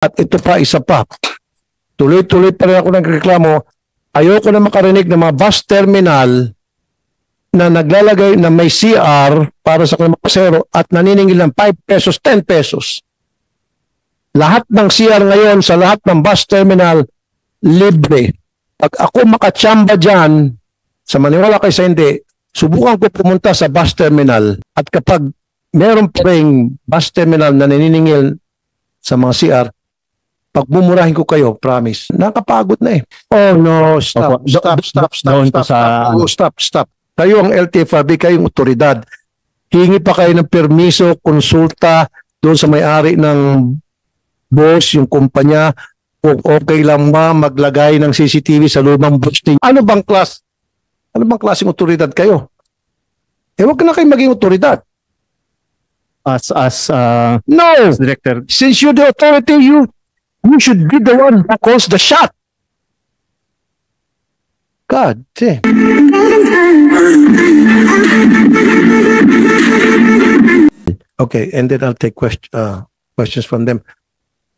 At ito pa, isa pa. Tuloy-tuloy pa rin ako nagreklamo. Ayoko na makarinig ng mga bus terminal na naglalagay na may CR para sa kanilang pasahero at naniningil ng 5 pesos, 10 pesos. Lahat ng CR ngayon sa lahat ng bus terminal, libre. Pag ako makatsamba dyan, sa maniwala kayo sa hindi, subukan ko pumunta sa bus terminal at kapag meron pa rin bus terminal na naniningil sa mga CR, pagmumurahin ko kayo, promise. Nakapagod na eh. Oh no, stop. Stop. Kayo ang LTFRB, kayong otoridad. Hingi pa kayo ng permiso, konsulta doon sa may-ari ng boss, yung kumpanya, kung okay lang ba maglagay ng CCTV sa lumang bus ninyo. Ano bang klaseng otoridad kayo? Eh, wag na kayo maging otoridad. No! Director, Since you're the authority, you should be the one who calls the shot. God damn. Okay, and then I'll take questions from them.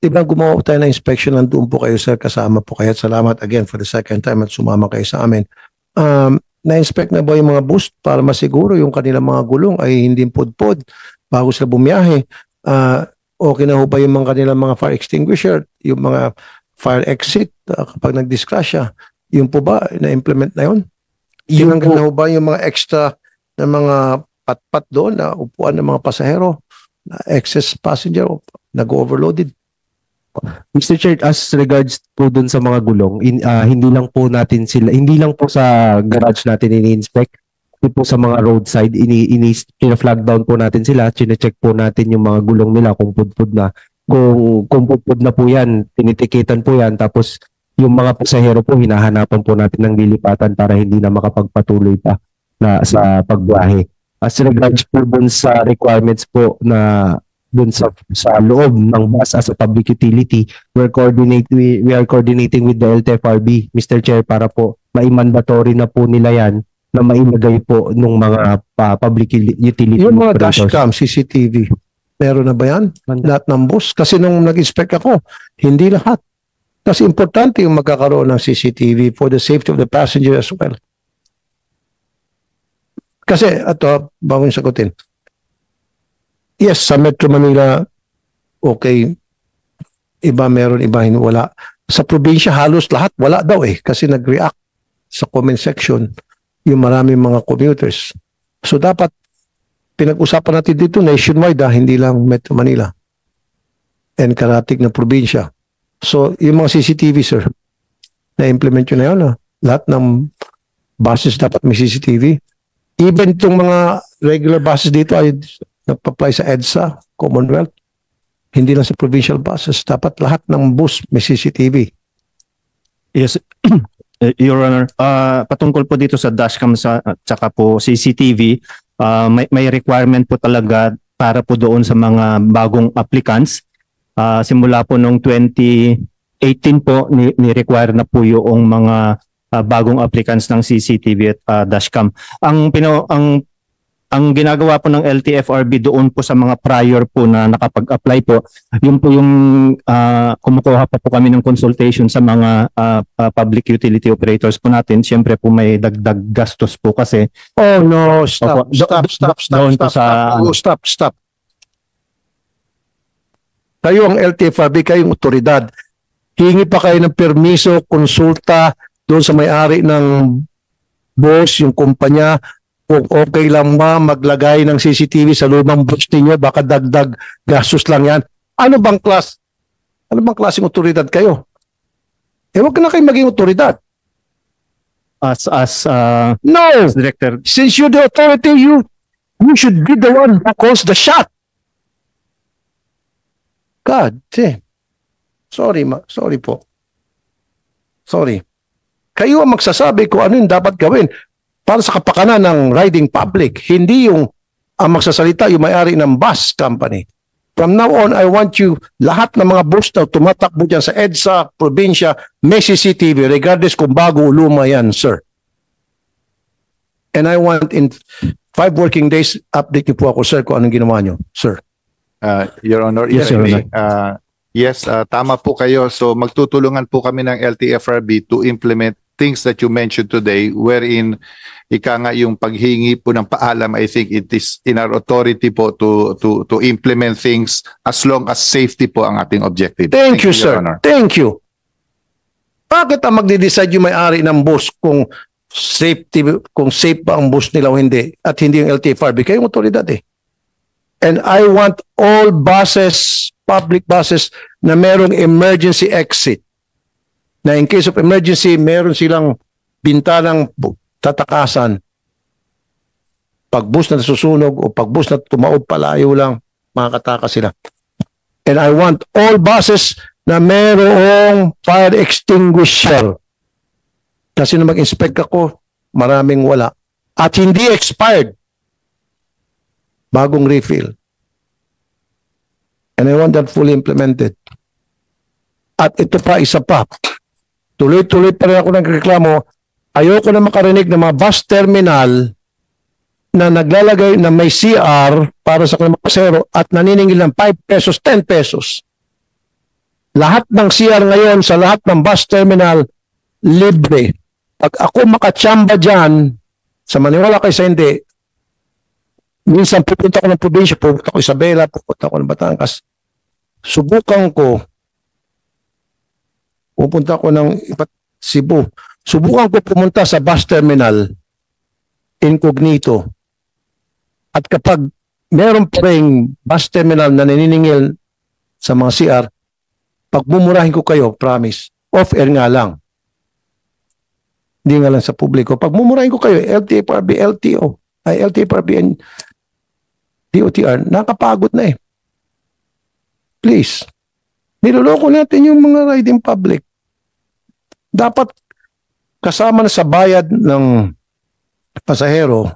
Diba gumawa tayo ng inspection, nandun po kayo sir, kasama po kayo. Salamat again for the second time at sumama kayo sa amin. Na-inspect na ba yung mga bus para masiguro yung kanilang mga gulong ay hindi pudpod bago sila bumiyahe? Okay na ho ba yung mga kanilang mga fire extinguisher, yung mga fire exit kapag nag-discrasya? Yung po ba, na-implement na yun? Tinanggal na ho ba yung mga extra na mga pat-pat doon na upuan ng mga pasahero, na excess passenger, nag-overloaded? Mr. Chair, as regards po dun sa mga gulong, hindi lang po sa garage natin ini-inspect, hindi po sa mga roadside, flag down po natin sila, chine-check po natin yung mga gulong nila kung pudpud na. Kung pudpud na po yan, tinitikitan po yan, tapos yung mga pasahero po, hinahanapan po natin ng lilipatan para hindi na makapagpatuloy pa na sa pagbiyahe. As regards po dun sa requirements po na dun sa loob ng bus as a public utility, we are coordinating with the LTFRB, Mr. Chair, para po mai-mandatory na po nila yan na mailagay po ng mga public utility. Yung mga dashcam, CCTV, meron na ba yan? Lahat ng bus? Kasi nung nag-inspect ako, hindi lahat. Kasi importante yung magkakaroon ng CCTV for the safety of the passenger as well. Kasi, ito, bago yung sagutin. Yes, sa Metro Manila, okay. Iba meron, iba wala. Sa probinsya, halos lahat wala daw eh. Kasi nag-react sa comment section yung maraming mga commuters. So dapat, pinag-usapan natin dito nationwide hindi lang Metro Manila. And karatig na probinsya. So, yung mga CCTV, sir, na-implement yun na yun. Lahat ng buses dapat may CCTV. Even itong mga regular buses dito ay nagpa-apply sa EDSA, Commonwealth. Hindi lang sa provincial buses. Dapat lahat ng bus may CCTV. Yes, Your Honor. Patungkol po dito sa dashcam at saka po CCTV, may requirement po talaga para po doon sa mga bagong applicants. Simula po noong 2018 po, ni-require na po yung mga bagong applicants ng CCTV at dashcam. Ang ginagawa po ng LTFRB doon po sa mga prior po na nakapag-apply po, yun po yung kumukuha pa po kami ng consultation sa mga public utility operators po natin. Siyempre po may dagdag gastos po kasi. Oh no, stop. Stop. Kayo ang LTFRB, kayong otoridad. Hingi pa kayo ng permiso, konsulta doon sa may-ari ng boss, yung kumpanya, kung okay lang ba maglagay ng CCTV sa lumang bus ninyo, baka dagdag gastos lang yan. Ano bang klaseng otoridad kayo? Eh, wag na kayo maging otoridad. No! Director, Since you're the authority, you should be the one who calls the shot. God damn. Sorry po. Sorry. Kayo ang magsasabi kung ano yung dapat gawin para sa kapakanan ng riding public. Hindi yung magsasalita yung may-ari ng bus company. From now on, I want you, lahat ng mga bus na tumatakbo dyan sa EDSA, probinsya, may CCTV, regardless kung bago o luma yan, sir. And I want in 5 working days, update niyo po ako, sir, kung anong ginawa niyo, sir. Your Honor, Yes, if I Your may, Yes, tama po kayo. So magtutulungan po kami ng LTFRB to implement things that you mentioned today, wherein ika nga yung paghingi po ng paalam, I think it is in our authority po to implement things as long as safety po ang ating objective. Thank you, Your sir. Honor. Thank you. Bakit ang magde-decide yung may-ari ng bus kung safe ba ang bus nila o hindi at hindi yung LTFRB? Kayong otoridad eh. And I want all buses, public buses na merong emergency exit. Na in case of emergency, meron silang bintanang tatakasan. Pag bus na nasusunog o pag bus na tumaob palayo lang, makakatakas sila. And I want all buses na merong fire extinguisher. Kasi nung mag-inspect ako, maraming wala. At hindi expired. Bagong refill. And I want that fully implemented. At ito pa, isa pa. Tuloy-tuloy pa rin ako nagreklamo. Ayoko na makarinig ng mga bus terminal na naglalagay na may CR para sa kanilang pasahero at naniningil ng 5 pesos, 10 pesos. Lahat ng CR ngayon sa lahat ng bus terminal, libre. Pag ako makatsamba dyan, sa maniwala kayo sa hindi, minsan pupunta ko ng probinsya, pupunta ko Isabela, pupunta ko ng Batangas, subukan ko, pupunta ko ng Cebu, subukan ko pumunta sa bus terminal, incognito. At kapag meron pa rin bus terminal na naniningil sa mga CR, pagmumurahin ko kayo, promise, off-air nga lang. Hindi nga lang sa publiko. Pagmumurahin ko kayo, LTFRB, LTO, LTFRB and DOTR, nakapagod na eh. Please, niloloko natin yung mga riding public. Dapat kasama na sa bayad ng pasahero,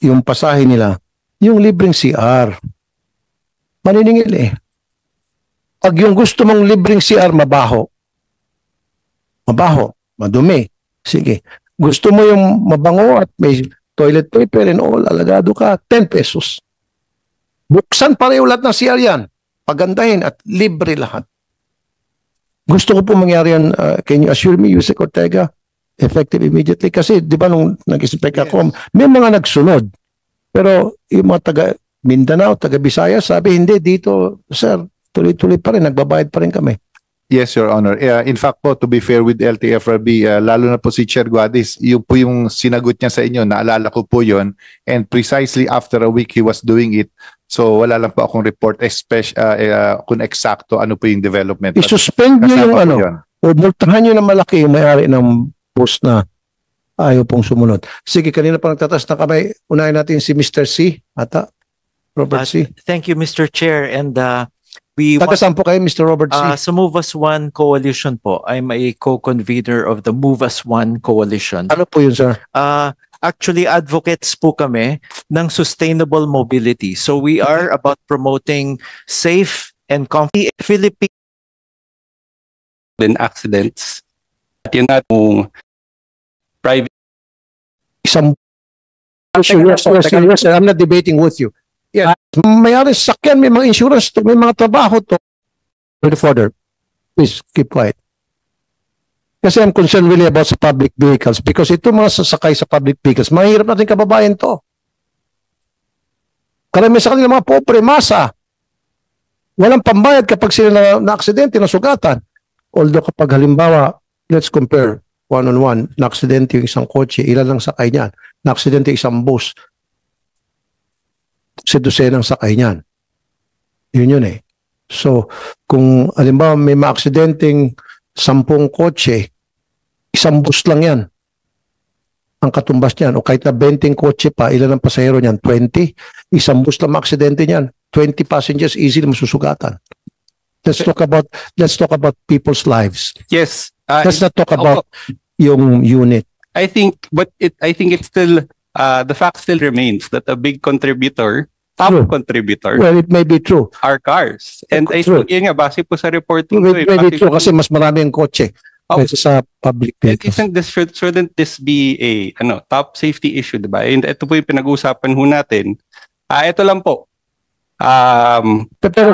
yung pasahe nila, yung libreng CR. Maniningil eh. Pag yung gusto mong libreng CR, mabaho, madumi. Sige. Gusto mo yung mabango at may toilet paper and all, alagado ka, 10 pesos. Buksan pareho lahat ng CR yan. Pagandahin at libre lahat. Gusto ko po mangyari yan, can you assure me, Yusek Ortega, effective immediately? Kasi di ba nung nag-inspect ako, may mga nagsunod. Pero yung mga taga Mindanao, taga Visayas, sabi hindi, dito, sir, tuloy-tuloy pa rin, nagbabayad pa rin kami. Yes, Your Honor. In fact po, to be fair with LTFRB, lalo na po si Chair Guadis, yun po yung sinagot niya sa inyo, naalala ko po yun, and precisely after a week he was doing it. So wala lang po akong report kung eksakto ano po yung development. I-suspend nyo yung Kasama po ano, yun. o multahan nyo na malaki yung may-ari ng bus na ayaw pong sumunod. Sige, kanina pa nagtatas na kamay. Unahin natin si Mr. C. Ata, Robert C. Thank you, Mr. Chair. And we want, Taga-saan po kayo, Mr. Robert C? sa Move Us One Coalition po, I'm a co-convener of the Move Us One Coalition. Ano po yun, sir? Actually, advocates po kami ng sustainable mobility. So we are about promoting safe and comfy Philippine accidents. At yun nga kung private. Isang yes, I'm not debating with you. Yeah, may-ari sakyan, may mga insurance to, may mga trabaho to. Further, please keep quiet. Kasi I'm concerned really about sa public vehicles because ito mga sasakay sa public vehicles, mahirap natin kababayan to. Karami sa kanila mga pobre, masa. Walang pambayad kapag sila na-aksidente, nasugatan. Although kapag halimbawa, let's compare one-on-one, na-aksidente yung isang kotse, ilan lang sakay niyan. Na-aksidente yung isang bus, si dosenang sakay niyan. Yun eh. So, kung halimbawa may ma-aksidenteng 10 kotse, isang bus lang yan ang katumbas niyan. O kahit na 20 kotse pa, ilan ang pasahero niyan? 20. Isang bus lang ma-aksidente niyan. 20 passengers easily masusugatan. Let's talk about people's lives. Yes. Let's not talk about yung unit. I think it's still the fact still remains that a big contributor, top True. contributor, Well, it may be true. are cars. And I True. think yun nga, base po sa reporting It may be true kasi mas marami ang kotse Oh. kaysa sa public vehicles. shouldn't this be a top safety issue, diba? And ito po yung pinag-uusapan ho natin. Ito lang po. Pero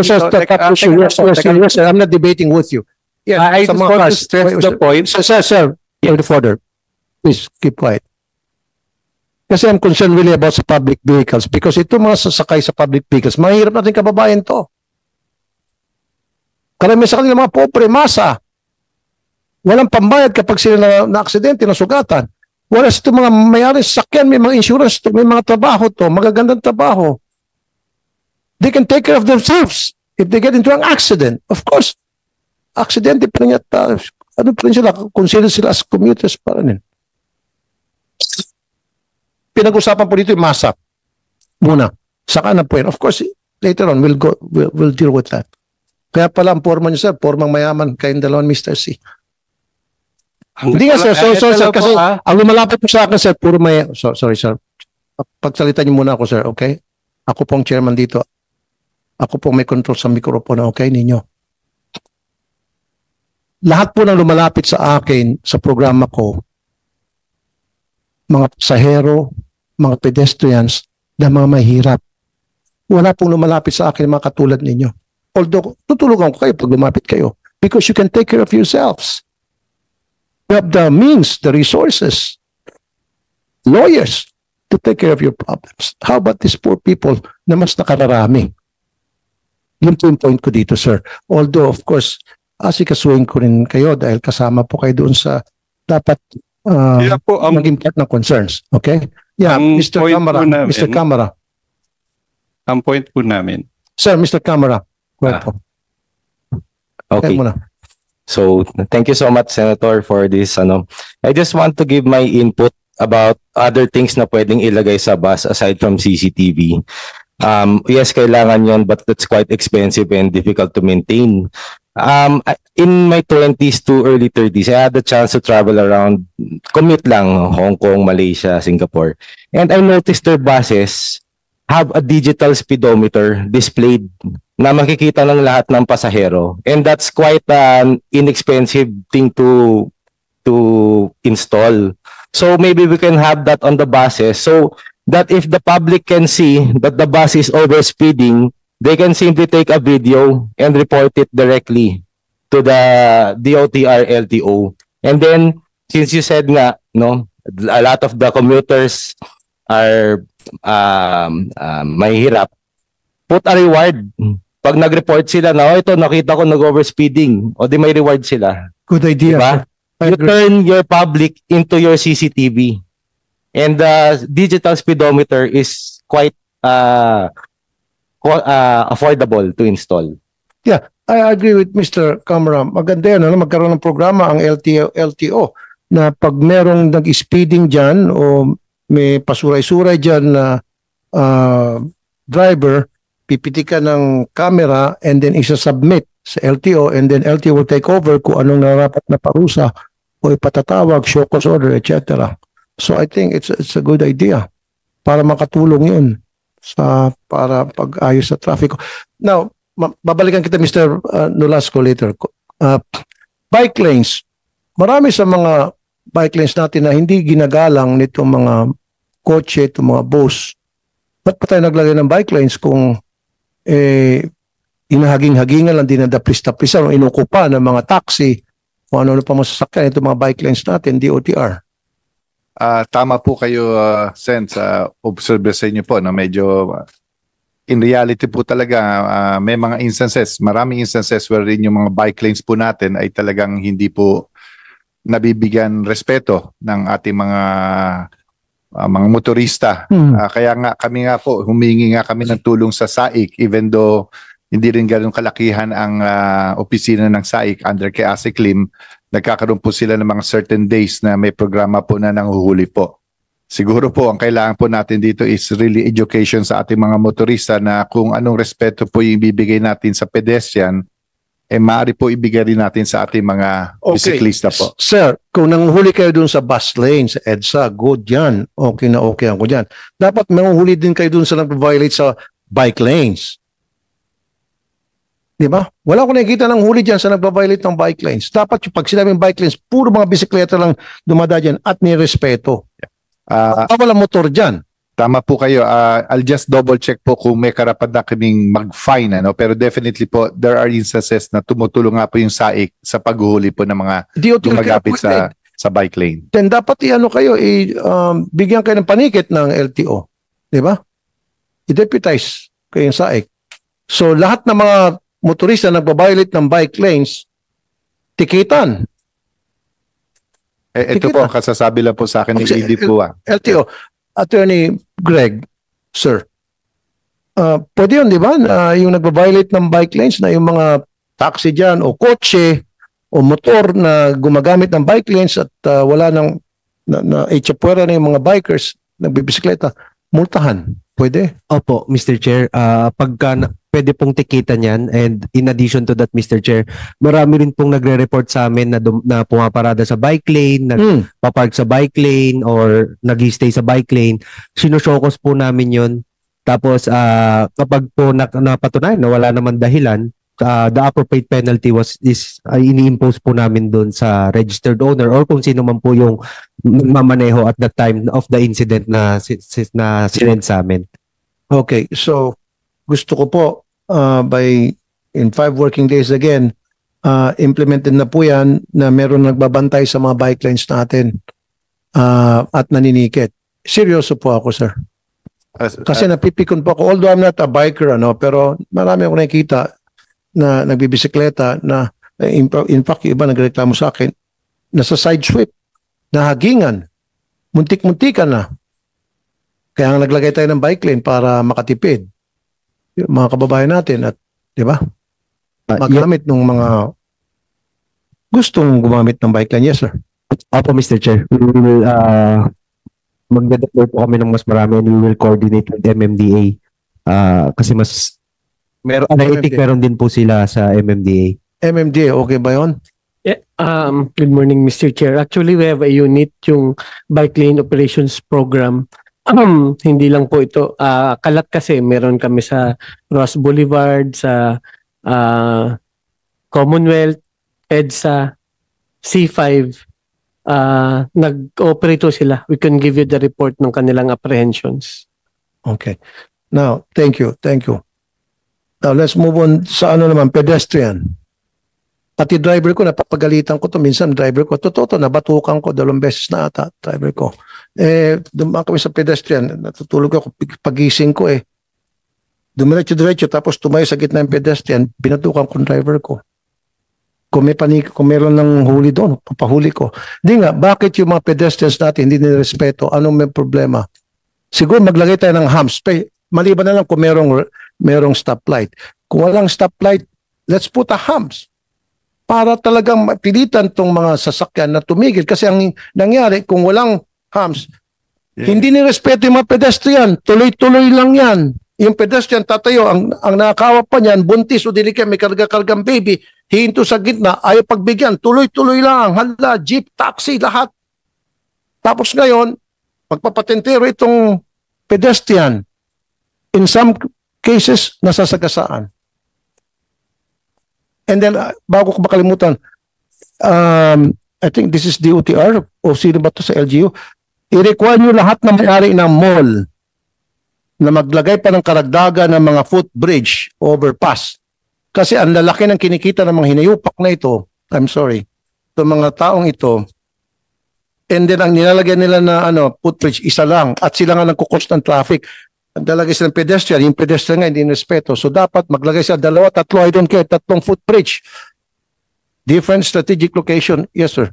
sir, I'm not debating with you. Yes, I sa just mga want to cars. stress Wait, the point. Sir, point of order. Please, keep quiet. Kasi I'm concerned really about sa public vehicles because ito mga sasakay sa public vehicles, mahirap natin kababayan to. Karamihan sa kanila mga pobre, masa. Walang pambayad kapag sila na-aksidente, nasugatan. Whereas ito mga mayari sakyan, may mga insurance to, may mga trabaho to, magagandang trabaho. They can take care of themselves if they get into an accident. Of course, aksidente pa rin yata. Ano pa rin sila? Consider sila as commuters pa rin. Pinag-usapan po dito yung masa. Muna. Saka na po yun. Of course, later on, we'll deal with that. Kaya pala ang forma niyo, sir, formang mayaman kayong dalawang Mr. C. Hindi nga, sir. Sir, kasi ang lumalapit po sa akin, sir, puro may... sorry, sir. Pagsalita niyo muna ako, sir, okay? Ako pong chairman dito. Ako pong may control sa mikropono, okay, ninyo? Lahat po ng lumalapit sa akin sa programa ko, mga pasahero, mga pedestrians, na mga mahirap. Wala pong lumalapit sa akin mga katulad ninyo. Although, tutulungan ko kayo pag lumapit kayo because you can take care of yourselves. You have the means, the resources, lawyers to take care of your problems. How about these poor people na mas nakararami? Yun po yung point ko dito, sir. Although, of course, asikasuhin ko rin kayo dahil kasama po kayo doon sa dapat maging part ng concerns. Okay? Yeah, Mr. Camara. Mr. Camara. Ang point po namin. Sir, Mr. Camara. Welcome. Okay. Muna. So, thank you so much, Senator, for this. I just want to give my input about other things na pwedeng ilagay sa bus aside from CCTV. Yes, kailangan yon, but that's quite expensive and difficult to maintain. In my 20s to early 30s, I had the chance to travel around, commute lang, Hong Kong, Malaysia, Singapore. And I noticed their buses have a digital speedometer displayed na makikita ng lahat ng pasahero. And that's quite an inexpensive thing to install. So maybe we can have that on the buses so that if the public can see that the bus is overspeeding, they can simply take a video and report it directly to the DOTR LTO. And then, since you said nga, no, a lot of the commuters are mahirap, put a reward. Pag nag-report sila na, ito, nakita ko nag-overspeeding, o di may reward sila. Good idea. Diba? You turn your public into your CCTV. And the digital speedometer is quite affordable to install. Yeah, I agree with Mr. Camara. Maganda yan, magkaroon ng programa ang LTO na pag merong nag-speeding dyan o may pasuray-suray dyan na driver, pipitikan ng camera and then isa-submit sa LTO and then LTO will take over kung anong narapat na parusa o ipatatawag, show cause order, etc. So I think it's a good idea para makatulong yun para pag-ayos sa traffic. Now, babalikan kita Mr. Nolasco later. Bike lanes. Marami sa mga bike lanes natin na hindi ginagalang nitong mga kotse, itong mga bus. Ba't pa tayo naglagay ng bike lanes kung inahaging-hagingan lang, dinadaplis-taplisan o inukupa ng mga taxi o ano pa masasakyan itong mga bike lanes natin, DOTR? Tama po kayo, Sen, sa observation niyo po na medyo in reality po talaga may mga instances, maraming instances wherein yung mga bike lanes po natin ay talagang hindi po nabibigyan respeto ng ating mga motorista. Kaya nga kami nga po, humingi nga kami ng tulong sa SAIC even though hindi rin ganun kalakihan ang opisina ng SAIC under kay ASICLIM. Nagkakaroon po sila ng mga certain days na may programa po na nanghuhuli po. Siguro po ang kailangan po natin dito is really education sa ating mga motorista na kung anong respeto po yung ibibigay natin sa pedestrian, maaari po ibigay rin natin sa ating mga bisiklista po. Sir, kung nanguhuli kayo dun sa bus lane, sa EDSA, good yan. Okay na okay ako dyan. Dapat manguhuli din kayo dun sa nag-violate sa bike lanes. Di ba? Wala akong nakikita ng huli dyan sa nag-violate ng bike lanes. Dapat yung pag sinabing bike lanes, puro mga bisikleta lang dumada dyan at nirespeto. Walang motor dyan. Tama po kayo. I'll just double check po kung may karapat na kaming mag-fine. Ano? Pero definitely po, there are instances na tumutulong nga po yung SAIC sa paghuli po ng mga DOT gumagapit sa bike lane. Then dapat bigyan kayo ng panikit ng LTO. Di ba? I-deputize kayo yung SAIC. So lahat ng mga motorista na nagbabiolate ng bike lanes, tikitan. Ito po, ang kasasabi lang po sa akin ni ED po. LTO, Attorney Greg, sir, pwede yun, di ba? Yung nagbabiolate ng bike lanes na yung mga taxi dyan o kotse o motor na gumagamit ng bike lanes at wala nang itsapwera na yung mga bikers nagbibisikleta, multahan. Pwede? Opo, Mr. Chair. Pwede pong tikitan yan, and in addition to that, Mr. Chair, marami rin pong nagre-report sa amin na pumaparada sa bike lane, nagpapark sa bike lane, or nag-stay sa bike lane. Sinusyokos po namin yun. Tapos kapag po napatunayan na wala naman dahilan, the appropriate penalty ini-impose po namin doon sa registered owner or kung sino man po yung mamaneho at the time of the incident na sinend sa amin. Okay, so gusto ko po in 5 working days again, implemented na po yan na meron nagbabantay sa mga bike lanes natin at naninikit. Seryoso po ako, sir. Kasi napipikon po ako, although I'm not a biker, pero marami ako nakikita na nagbibisikleta na in fact yung iba nagreklamo sa akin na sa side sweep, nahagingan, muntik-muntikan na. Kaya naglagay tayo ng bike lane para makatipid yung mga kababayan natin at di ba? Magamit ng mga gustong gumamit ng bike lane. Yes, sir. Opo, Mr. Chair. We will magdadeploy po kami ng mas marami and we will coordinate with MMDA kasi mas meron din po sila sa MMDA. MMDA, okay ba yun? Yeah, good morning, Mr. Chair. Actually, we have a unit, yung Bike Lane Operations Program. Hindi lang po ito. Kalat kasi, meron kami sa Ross Boulevard, sa Commonwealth, EDSA, C5. Nag-operate sila. We can give you the report ng kanilang apprehensions. Okay. Now, thank you. Now, let's move on sa naman, pedestrian. Pati driver ko, napapagalitan ko to. Minsan, driver ko, totoo, nabatukan ko 2 beses na ata, driver ko. Dumaan kami sa pedestrian, natutulog ako, pagising ko dumiretso, tapos tumayo sa gitna ng pedestrian, binatukan ko ng driver ko. Kung meron ng huli doon, papahuli ko. Hindi nga, bakit yung mga pedestrians natin hindi nirespeto? Anong may problema? Siguro maglagay tayo ng humps. Maliban na lang kung merong stoplight. Kung walang stoplight, let's put a humps. Para talagang pilitan tong mga sasakyan na tumigil. Kasi ang nangyari, kung walang humps, hindi nirespeto yung mga pedestrian. Tuloy-tuloy lang yan. Yung pedestrian tatayo, ang nakakawa pa niyan, buntis o dilikya, may karga-kargang baby, hihinto sa gitna, ayaw pagbigyan, tuloy-tuloy lang, hala, jeep, taxi, lahat. Tapos ngayon, magpapatentero itong pedestrian. In some cases, nasasagasaan. And then, bago ko makalimutan, I think this is DOTR o sino ba ito sa LGU, i-require nyo lahat na may-ari ng mall na maglagay pa ng karagdagan ng mga footbridge overpass. Kasi ang lalaki ng kinikita ng mga hinayupak na ito, I'm sorry, itong mga taong ito, and then ang nilalagay nila na footbridge, isa lang, at sila nga nagkukos ng traffic. Ang lalagay silang pedestrian, yung pedestrian nga hindi respeto. So dapat maglagay sila 2, 3, I don't care, 3 footbridge. Different strategic location. Yes, sir.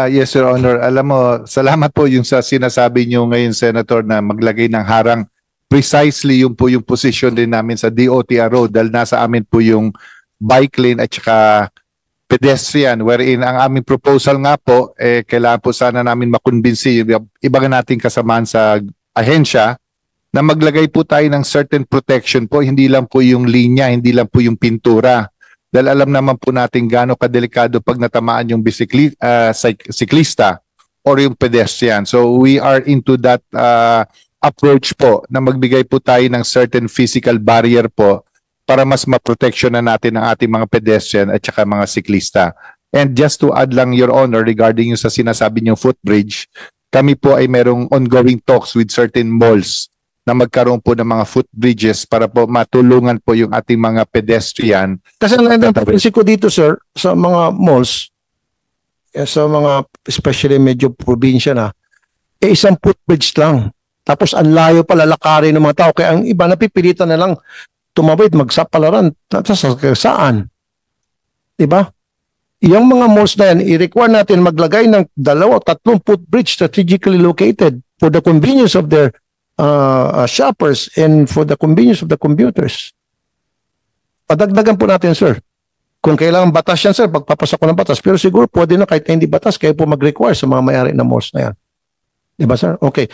Yes, Sir Honor. Alam mo, salamat po yung sa sinasabi nyo ngayon, Senator, na maglagay ng harang. Precisely yung po yung position din namin sa DOTR dahil nasa amin po yung bike lane at saka pedestrian, wherein ang aming proposal nga po, kailangan po sana namin makumbinsi yung ibang nating kasamaan sa ahensya na maglagay po tayo ng certain protection po, hindi lang po yung linya, hindi lang po yung pintura. Dahil alam naman po natin gaano kadelikado pag natamaan yung siklista or yung pedestrian. So we are into that approach po na magbigay po tayo ng certain physical barrier po para mas maproteksyon na natin ang ating mga pedestrian at saka mga siklista. And just to add lang, Your Honor, regarding yung sa sinasabi niyong footbridge, kami po ay merong ongoing talks with certain malls na magkaroon po ng mga footbridges para po matulungan po yung ating mga pedestrian. Kasi ang napansin ko dito, sir, sa mga malls, sa mga especially medyo probinsya na, isang footbridge lang. Tapos ang layo pala lakarin ng mga tao. Kaya ang iba napipilitan na lang tumawid, magsapalaran. Saan? Diba? Yung mga malls na yan, i-require natin maglagay ng 2-3 footbridge strategically located for the convenience of their shoppers and for the convenience of the commuters. Padagdagan po natin, sir. Kung kailangan batas yan, sir, pagpapasa ko ng batas. Pero siguro pwede na kahit na hindi batas, kayo po mag-require sa mga may-ari ng malls na yan. Diba, sir? Okay.